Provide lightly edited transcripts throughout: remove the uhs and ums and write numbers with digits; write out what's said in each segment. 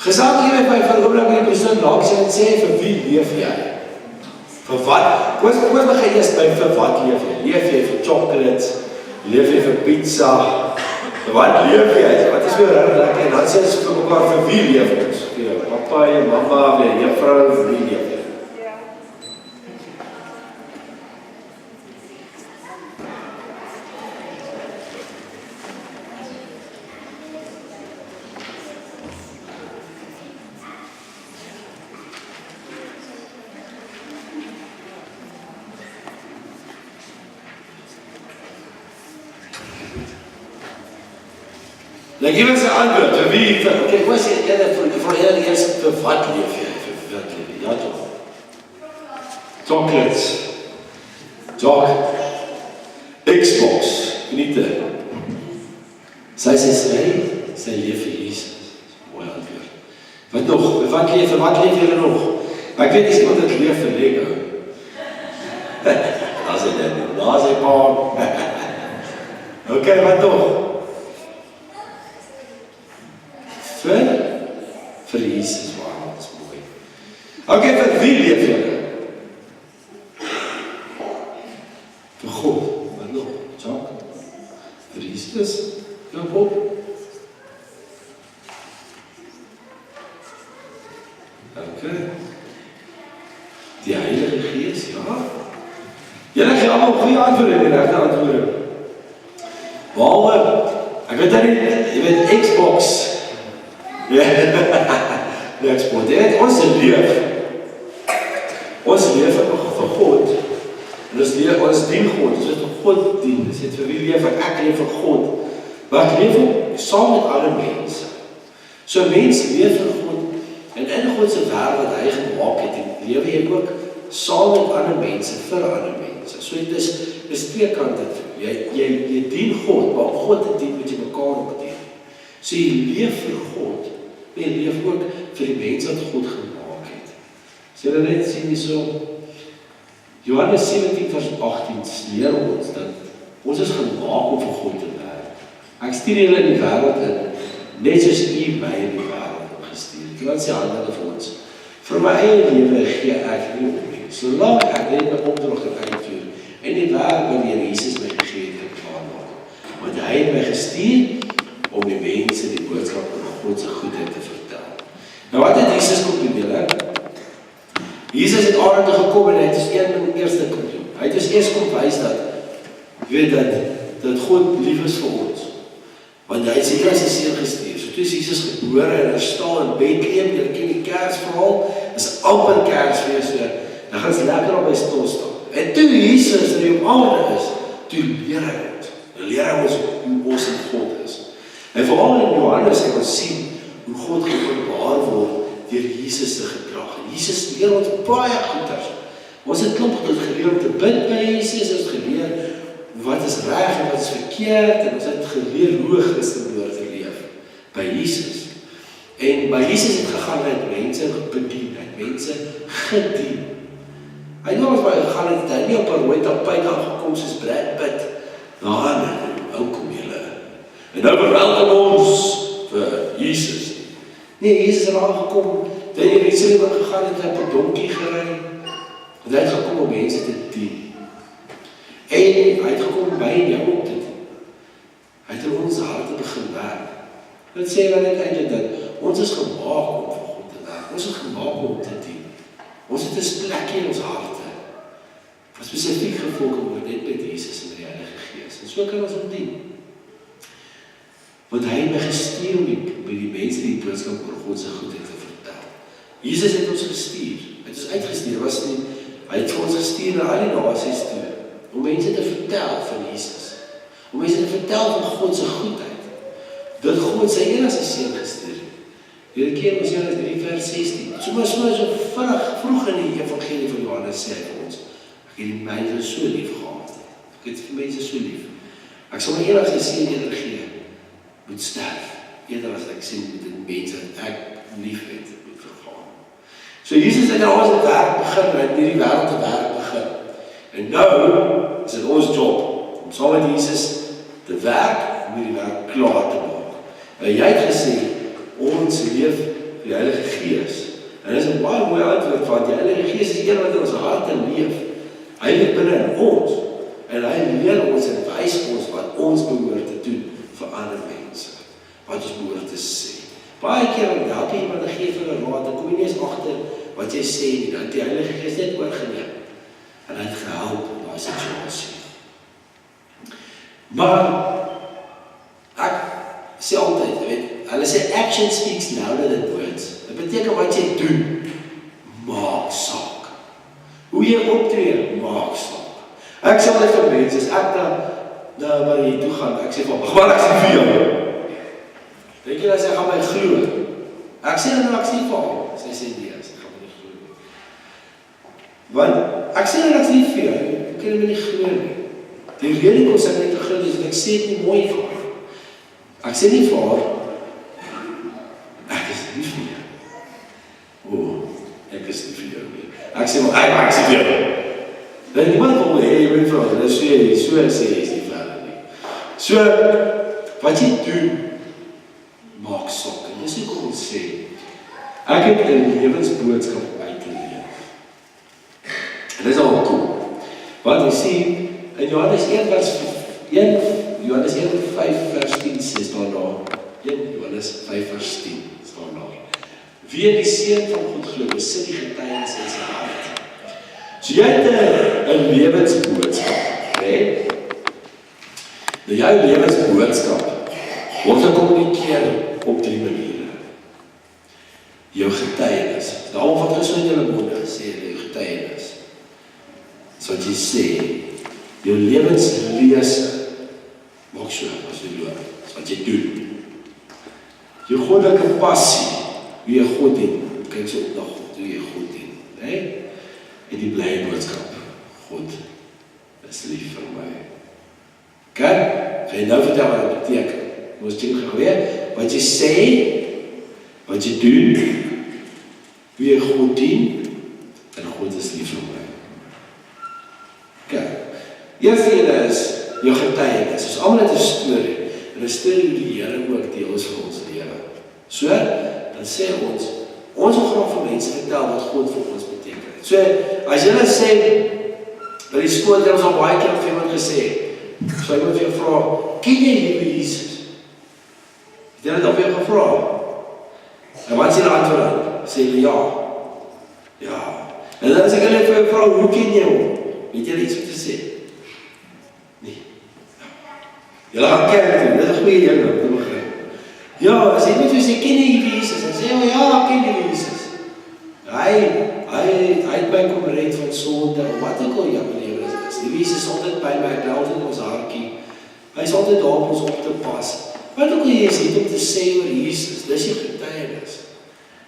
Gesaak hier met my van oomblik in die persoon langs en sê, vir wie leef jy? Vir wat? Kom ons begin eers by vir wat leef jy? Leef jy vir chocolates? Leef jy vir pizza? Vir wat leef jy? Wat is weer lekker? En dan sê ons vir mekaar, vir wie leef ons? Vir jou papa, jou mama, jou juffrou, vir wie leef jy? Dan geef ons 'n antwoord, vir wie, okay, wat is jy, vir eers, vir wat leef jy, vir wat leef jy, ja toch? Chocolates, Xbox, geniete. Sy leef vir Jesus, mooi antwoord. Wat nog, vir wat leef jy nog? Maar ek weet nie iemand het leef vir Lego. Daar is hy pa. Okay, wat nog? Vir Jesus, wauw, dat is mooi. Okay, vir wie leef jy? Vir God, wat nog? Jacques? Vir Jesus? Jacob? Okay. Die Heilige Gees, ja. Julle gee allemaal goeie antwoorde, die regte antwoorde. Behalwe, ek weet nie, jy weet, Xbox. Ja, Xbox, jy weet, ons leef vir God, en ons dien God, ons weet vir God dien, ons weet vir wie leef ek leef vir God, maar ek leef ook saam met alle mense, so mense leef vir God, en in Godse wêreld wat hy gemaak het, en lewe jy ook saam met ander mense, vir ander mense, so dit is twee kante toe, jy dien God, maar om God te dien, moet jy mekaar ook dien, so jy leef vir God, maar jy leef ook vir die mense wat God gemaak het. So jy net sien nie so, Johannes 17 vers 18 leer ons dat ons is gemaak om vir God te werk. Ek stuur julle in die wêreld in, net soos U my in die wêreld gestuur. Ek laat sy hande vir ons. Vir my eie lewe gee ek nie om nie. Solank ek net my opdrag uitvoer en die werk wanneer Jesus my gegee het klaar maak. Want hy het my gestuur om die mense die boodskap van God se goedheid te vertel. Nou wat het Jesus kom doen, julle? Jesus het aarde gekom en hy het eerste kom doen. Hy het eers kom wys dat, jy weet dat God lief is vir ons. Want hy het sy eerste seun gestuur. So toe is Jesus gebore en hy staan in Bethlehem, julle ken die Kersverhaal, is amper Kersfees weer. Dan gaan ons lekker op by stil staan. En toe Jesus die op aarde is, toe leer hy het. Dan leer hy ons hoe ons in God is. En vooral in Johannes kan ons sien hoe God geopenbaar word deur Jesus se gedrag. En Jesus leer ons baie goeders. Ons het klomp goed geleer om te bid by Jesus, ons het geleer wat is reg en wat is verkeerd, en ons het geleer hoe Christen behoort te leef by Jesus. En by Jesus het gegaan, hy het mense bedien, hy het mense gedien. Hy het ons by gegaan, het hy nie op 'n rooi tapijt aangekom soos Brad Pitt. Welkom julle. En nou verwelkom ons vir Jesus. Nee, Jesus het aangekom, toe hy in Jerusalem gegaan het, hy op 'n donkie gery, en hy het gekom om mense te dien. En hy het gekom by jou om te dien. Hy het in ons harte begin werk. Dit sê dan eintlik dat ons is gemaak om vir God te werk. Ons is gemaak om te dien. Ons het 'n plekjie in ons harte, wat spesifiek gevolg word net met Jesus en die Heilige Gees. En so kan ons hom dien. Want hy het my gestuur om by die mense die boodskap oor God se goedheid te vertel. Jesus het ons gestuur. Hy het ons uitgestuur. Hy het vir ons gestuur na al die nasies toe, om mense te vertel van Jesus. Om mense te vertel van God se goedheid. Dat God sy enigste seun gestuur het. Hierdie keer was Johannes 3 vers 16. So vinnig vroeg in die evangelie van Johannes sê hy vir ons, ek het die mense so lief gehad. Ek het die mense so lief. Ek sal my enigste seun eerder gee, moet sterf, eerder as ek sien met die mense wat ek lief het, moet vergaan. So Jesus het nou ons werk begin, hy het nie die wêreld te werk begin. En nou is dit ons job, om saam met Jesus te werk, om die werk klaar te maak. En jy het gesê, ons leef die Heilige Gees. En dit is 'n baie mooi antwoord, want die Heilige Gees is een wat in ons harte leef. Hy leef binne in ons, en hy leer ons en wys ons wat ons behoort te doen vir ander mense, wat ons behoort te sê. Baie keer om dalk iemand te gee vir 'n raad, dan kom jy nie eens agter wat jy sê nie, dan het die Heilige Gees net oorgeneem, en hy het gehelp in daai situasie. Maar, ek sê altyd, jy weet, hulle sê action speaks louder than words. Dit beteken wat jy doen, maak saak. Hoe jy optree, maak saak. Ek sê altyd vir mense, as ek na Marie toe gaan, ek sê van, maar ek sê vir jou. Dink jy dat sy gaan my glo? Ek sê dan ek sê vir haar. Sy sê nee, sy gaan my nie glo. Want, ek sê dan ek sê vir jou, hoe kan jy my nie glo nie? Die rede kom sy my te glo, is dat ek sê het nie mooi vir haar. Ek sê nie vir haar, ek is nie vir jou. Ek is nie vir jou nie. Ek sê maar, ek sê vir jou. Dan niemand wil jy my vraag, dan so sê jy is nie verder nie. So, wat jy doen, maak saak. En dis hoe kom ons sê, ek het 'n lewensboodskap uit te leef. En dis al cool. Want jy sien, in Johannes 1 5 vers 10 sê staan daar, 1 Johannes 5 vers 10 staan daar. Wie in die Seun van God glo, besit die getuienis in sy hart. So jy het 'n lewensboodskap, né? Nou jou lewensboodskap word gekommunikeer op 3 maniere. Jou getuienis. Daarom wat ons in julle monde sê, jou getuienis. So wat jy sê, jou lewenslese maak so as jy loop, so wat jy doen. Jou goddelike passie, wie jy God dien, kyk so op na God, hoe jy God dien, né? En die blye boodskap, God is lief vir my. Kan jy nou vertel wat dit beteken? Ons ding geweer, wat jy sê, wat jy doen, wie jy God dien, en God is lief vir my. Kan, eerste ene is jou getuienis. Ons almal het 'n storie, en 'n storie hoe die Here ook deel is vir ons lewe. So, dan sê ons wil graag vir mense vertel wat God vir ons beteken. So, as julle sê, by die skool het ons al baie keer vir iemand gesê, so ek moet vir jou vra, ken jy liewe Jesus? Het jy dit al vir jou gevra? En wat is die antwoord? Sê jy ja. Ja. En dan as ek hulle vir jou vra, hoe ken jy hom? Weet jy iets wat te sê? Nee. Julle gaan kerk toe, dit is 'n goeie ding om te begin. Ja, as jy net sê, ken jy Jesus? Dan sê jy, ja, ken jy Jesus? Hy het my kom red van sonde, of wat ook al jou lewe is. Die Jesus is altyd by my, ek bly altyd in ons hartjie. Hy is altyd daar om ons op te pas. Wat ook al jy is hier om te sê oor Jesus, dis jy getuienis.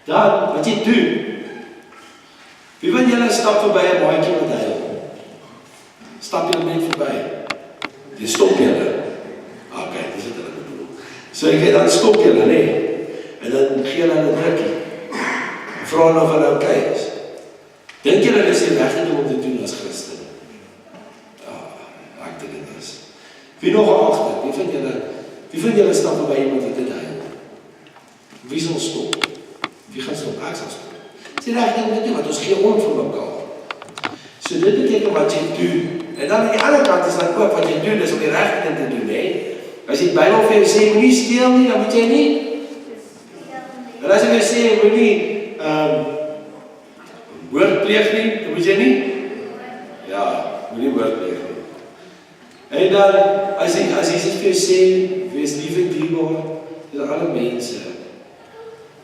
Dan, wat jy doen, wie van julle stap verby 'n maatjie wat huil? Stap jy net verby? Jy stop julle. Okay, dis wat hulle bedoel. So ek dan stop julle, nee. En dan gee hulle 'n drukkie. Vra hulle of hulle okay is. Dink julle dis die regte ding om te doen as Christen? Ja, ek dink dit is. Wie nog agter? Wie van julle stap verby iemand wat dit huil? Wie sal stop? Wie gaan stop? Ek sal stop. Dis die regte ding om te doen, want ons gee om vir mekaar. So dit beteken wat jy doen. En dan aan die ander kant is dan ook wat jy doen, is om die regte ding te doen, hè? As die Bybel vir jou sê, moenie steel nie, dan moet jy nie. En as jy sê, moenie moord pleeg nie, dan moet jy nie. Ja, moenie moord pleeg nie. En dan, as Jesus vir jou sê, wees lief en dierbaar vir alle mense,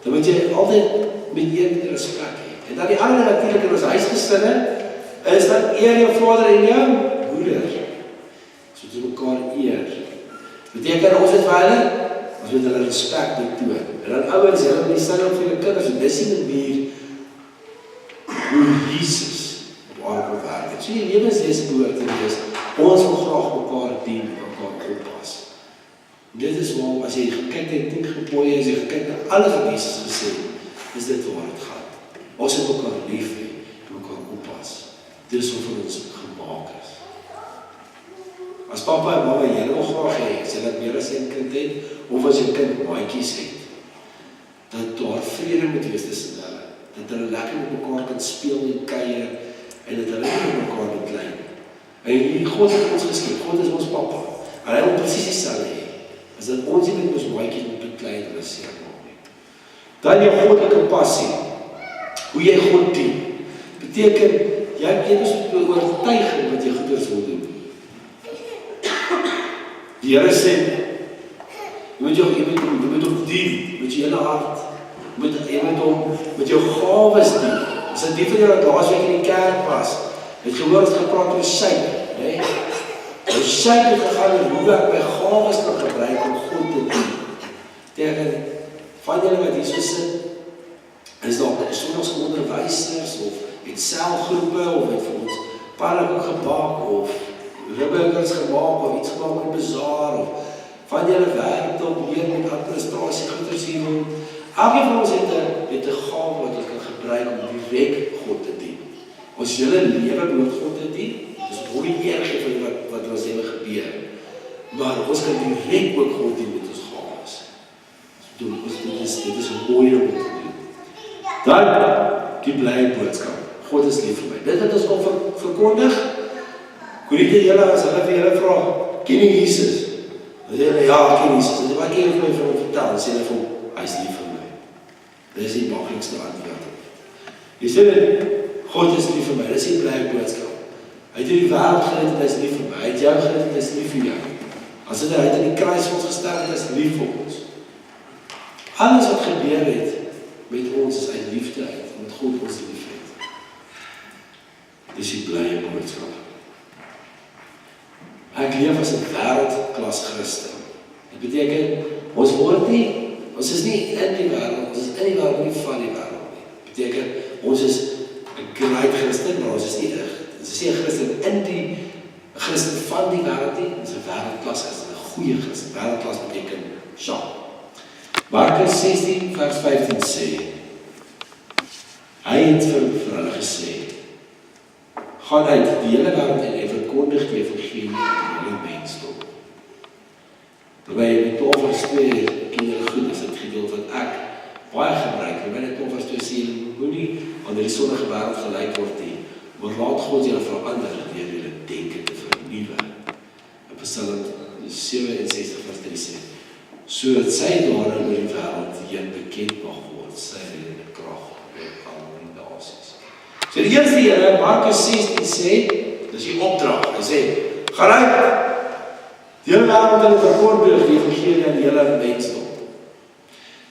dan moet jy altyd met een respek hê. En dan die ander natuurlik in ons huisgesinne, is dat eer jou vader en jou moeder. So te mekaar eer. Beteken ons het vir hulle, ons moet hulle respek betoon. En dan ouers, hulle moet die sin op vir hulle kinders, en dis die manier hoe Jesus op aarde werk. So die lewenslesse behoort te wees, ons wil graag mekaar dien, mekaar oppas. Dit is waarom, as jy gekyk na die 10 gebooie, as jy gekyk na alles wat Jesus gesê het, is dit waar het gaan. Ons het mekaar lief hê, en mekaar oppas. Dis wat vir ons gemaak is. As papa en mama jy wil graag hê, as jy dat meer as een kind het, of as jy kind maatjies het, dat daar vrede moet wees tussen hulle, dat hulle lekker met mekaar kan speel en kuier, en dat hulle nie met mekaar beklei. En God het ons geskep, God is ons papa, en hy wil precies dieselfde hê, as dat ons nie met ons maatjies moet beklei en hulle seer maak nie. Dan jou goddelike passie, hoe jy God dien, beteken, jy is oortuiging wat jy goeders wil doen. Die Here sê, jy moet hom dien, met jou hele hart, jy moet hom met jou gawes dien. As dit die van jou wat laasweek in die kerk was, het gehoor het gepraat oor syk, nee? Nou syk het gegaan en hoe ek my gawes kan gebruik om God te dien. Tegen van julle wat hier so sit, is daar soms onderwysers, of het selgroepe, of het vir ons pannenkoek gebak, of ribburgers gemaak, of iets gemaak met bazaar, of van julle werk op meer met administrasie, goeders hierom. Elke van ons het 'n gawe wat ons kan gebruik om direk God te dien. Ons hele lewe behoort God te dien, dis baie eer gee vir wat ons lewe gebeur. Maar ons kan direk ook God dien met ons gawes. Dit is 'n mooi om te doen. Dan die blye boodskap. God is lief vir my. Dit wat ons kom verkondig. Korrigte julle as hulle vir julle vra, ken jy Jesus? Dan sê hulle, ja, ken Jesus. En wat ken jy vir my van hom vertel? Dan sê hulle vir hom, hy is lief vir my. Dit is die maklikste antwoord. Jy sê dit, God is lief vir my. Dit is die blye boodskap. Hy het die wêreld gered en hy is lief vir my. Hy het jou gered en hy is lief vir jou. As hy het in die kruis vir ons gesterf en hy is lief vir ons. Alles wat gebeur het met ons is uit liefde uit, omdat God ons lief het. Dis die blye boodskap. Ek leef as 'n wêreldklas Christen. Dit beteken, ons is nie in die wêreld, ons is in die wêreld, nie van die wêreld nie. Dit beteken, ons is 'n great Christen, maar ons is nie 'n Christen in die Christen van die wêreld nie, ons is 'n wêreldklas Christen, 'n goeie Christen. Wêreldklas beteken Sjaak. Markus 16 vers 15 sê, hy het vir hulle gesê, gaan uit die hele wêreld en verkondig die evangelie aan die mensdom. By 12 vers 2 ken julle goed, is dit gedeelte wat ek baie gebruik. By 12 vers 2 sê julle moenie aan die sonnige wêreld gelyk word nie, maar laat God julle verander deur julle denke te vernuwe. In Psalm 67 vers 3 sê, sodat sy daarin oor die wêreld heen bekend mag word, sy reddende krag met al die nasies. So die eerste Here, Markus 16 sê, dis die opdrag, hy sê, gaan uit, die hele wêreld in verkondig die evangelie aan die hele mensdom.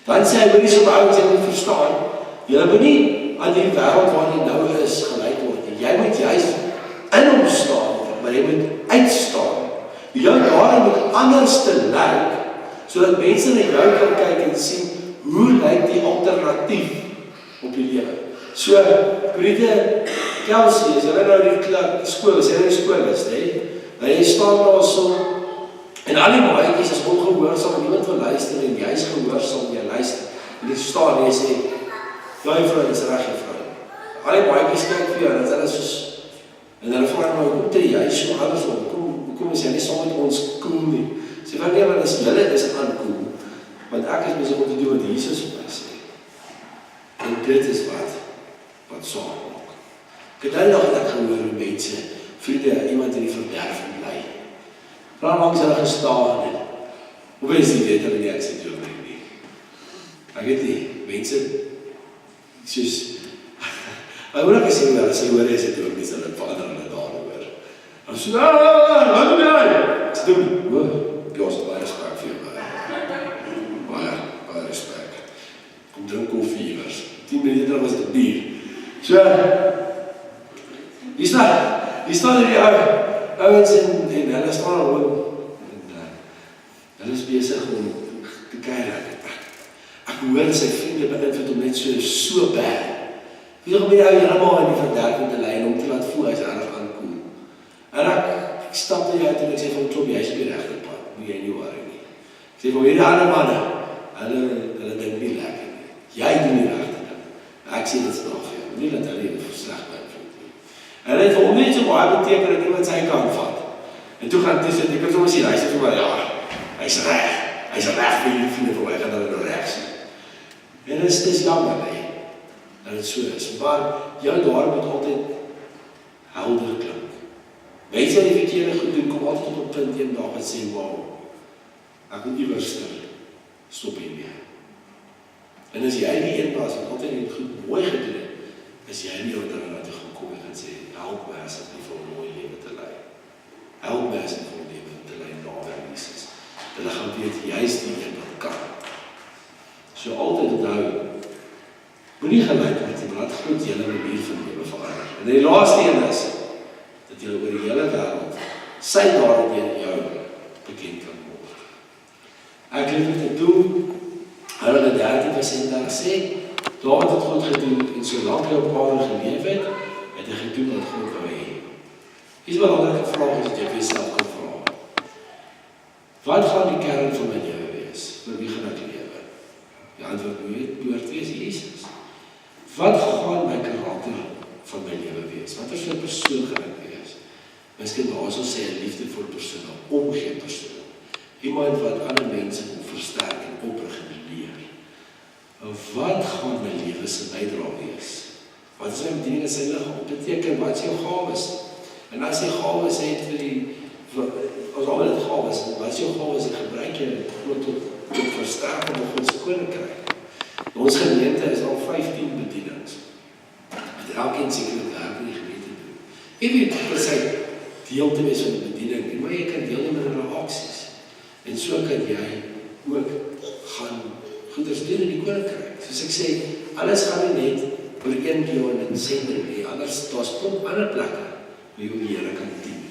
Dan sê hy, moet nie so ouens jy moet verstaan, jy moet nie aan die wêreld waar jy nou is gelyk word nie. Jy moet juist in hom staan, maar jy moet uitstaan. Jou daarin moet anders te lyk, sodat mense na jou kan kyk en sien, hoe lyk die alternatief op die lewe. So, Korrigte, Kelsey, as jy nou die skool is, jy die skool is, en jy staan daar so, en al die maatjies is ongehoorsaam, en niemand wil luister, en jy is gehoorsaam, jy luister, en jy staan, en jy sê, ja, juffrou, dis reg, juffrou. Al die maatjies kyk vir jou, en hulle soos, en hulle vraag my, hoe tree jy so andersom, kom is jy nie saam met ons cool nie. Sê van nee, maar julle is aankoel, want ek is besig om te doen wat Jesus vir my sê. En dit is wat saak maak. Ek het nou nog gehoor hoe mense, vriende, iemand in die verderf bly. Vraag langs hulle gestaan en, hoe is die weet hulle nie, ek sê toe nie. Ek weet nie, mense, soos, ek moet ek sê, as jy hoor is het ook nie, sal ek vader hulle daar hoor. En so, wat doen jy? Ek sê toe, Jos, baie respek vir jou, baie respek. Kom drink koffie iewers. 10 minute was dit bier. So, die staan in die ouwens en hulle staan al en hulle is bezig om te kyk. Ek hoor sy vriende beïnvloed om net so bad. Wie om die ou helemaal in die verderkende lyn om te laat voel, hy is erg aankoel. En ek stap na jou en ek sê van Klop, jy is op die regte pad, moet jy nie worry nie. Ek sê van hierdie ander manne, hulle dink nie lekker nie. Jy doen nie regte ding. Ek sê dit straf vir jou, nie dat hulle jy sleg beïnvloed nie. En hy het vir hom net so baie beteken dat iemand sy kant vat. En toe gaan tussen, ek kan soms sien, hy sê vir my, ja, hy is reg vir jullie vrienden vir my, gaan hulle nou reg sien. En dit is jammer, dat het so is, maar jou daar moet altyd helder klink. Mense wat die verkeerde goed doen, kom altyd op 'n punt een dag en sê, wow, ek moet iewers stop hiermee. En as jy die een was wat altyd die goed mooi gedoen het, is jy nie wat hulle toe gaan kom en sê, help my asseblief om 'n mooi lewe te lei. Help my asseblief om 'n lewe te lei naby Jesus. Hulle gaan weet, jy is die een wat kan. So altyd onthou, moenie gelyk word nie, maar laat God julle manier van lewe verander. En die laaste een is, dat julle oor die hele wêreld, sy dade deur jou bekend kan word. Ek leef met 'n doel, hulle 30% daar sê, daar wat het God gedoen, en solank jy op aarde geleef het hy gedoen wat God wou hê. Hier is wel 'n belangrike vraag is dat jy vir jouself kan vra. Wat gaan die kern van my lewe wees? Vir wie gaan ek lewe? Die antwoord moet wees Jesus. Wat gaan my karakter van my lewe wees? Wat is 'n persoon gaan ek wees? Miskien daar sal sê 'n liefdevolle persoon, 'n omgee persoon. Iemand wat ander mense wil versterk en oprig en leer. Wat gaan my lewe se bydra wees? Wat is my bediening in sy liggaam? Beteken wat is jou gawes? En as jy gawes het vir die as al dit gawes, wat is jou gawes en gebruik jy dit tot versterking van God se koninkryk? Ons gemeente is al 15 bedieninge. Met elkeen sekere werk in die gemeente doen. Jy weet per se deel te wees van die bediening, maar jy kan deelneem in hulle aksies. En so kan jy ook gaan goeders doen in die koninkryk. Soos ek sê, alles gaan nie net oor een deel in 'n sending nie, anders daar's klomp ander plekke waar jy die Here kan dien.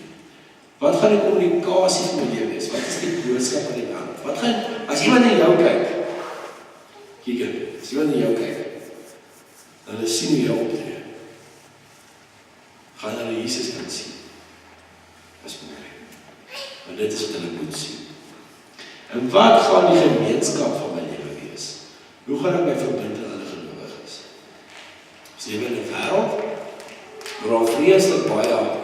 Wat gaan die kommunikasie van my lewe wees? Wat is die boodskap aan die wêreld? Wat gaan, as iemand na jou kyk, as iemand na jou kyk, dan hulle sien hoe jy optree, gaan hulle Jesus kan sien. Dis mooi. Want dit is wat hulle moet sien. En wat gaan die gemeenskap van my lewe wees? Hoe gaan ek my verbind aan ander gelowiges? Ons lewe in 'n wêreld waar al vreeslik baie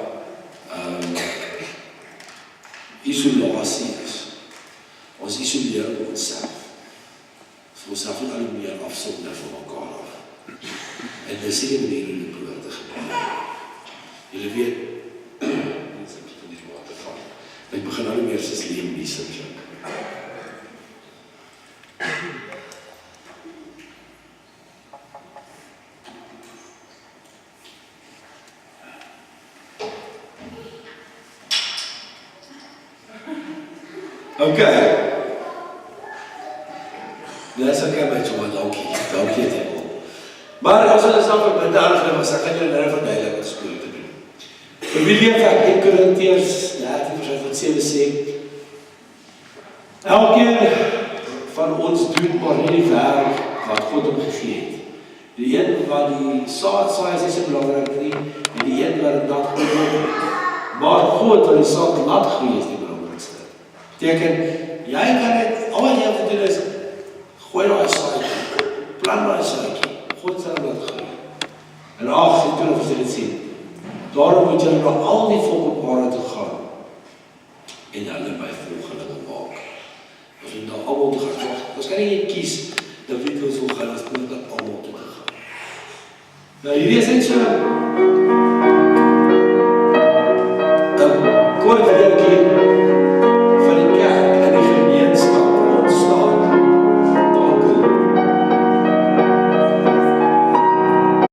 isolasie is. Ons isoleer onsself. Ons self al hoe meer afsonder van mekaar af. En dis nie 'n manier om dit probeer te gebeur. Julle weet, ek begin al hoe meer soos Liam Neeson klink. Okay. Dis okay met so 'n dankie het ek al. Maar as ons dan op vandag was, ek kan julle nou verduidelik wat skool te doen. Vir wie leef ek in Korintiërs 13:7 sê, elkeen van ons doen maar nie die werk wat God hom gegee het. Die een wat die saad saai is nie so belangrik nie, en die een wat dit nat groei. Maar God wat die saad nat groei is die belangrikste. Beteken, jy kan dit, al wat jy moet doen is, gooi daai saadjie, plant daai saadjie, God sal dit groei. En toe of jy dit sien, daarom moet jy na al die volk op aarde toe gaan, en hulle my volgelinge maak. As jy nou almal toe gaan, ons kan nie kies, dat wie ons wil gaan, as moet dat almal toe gaan. Nou hierdie is net so, kort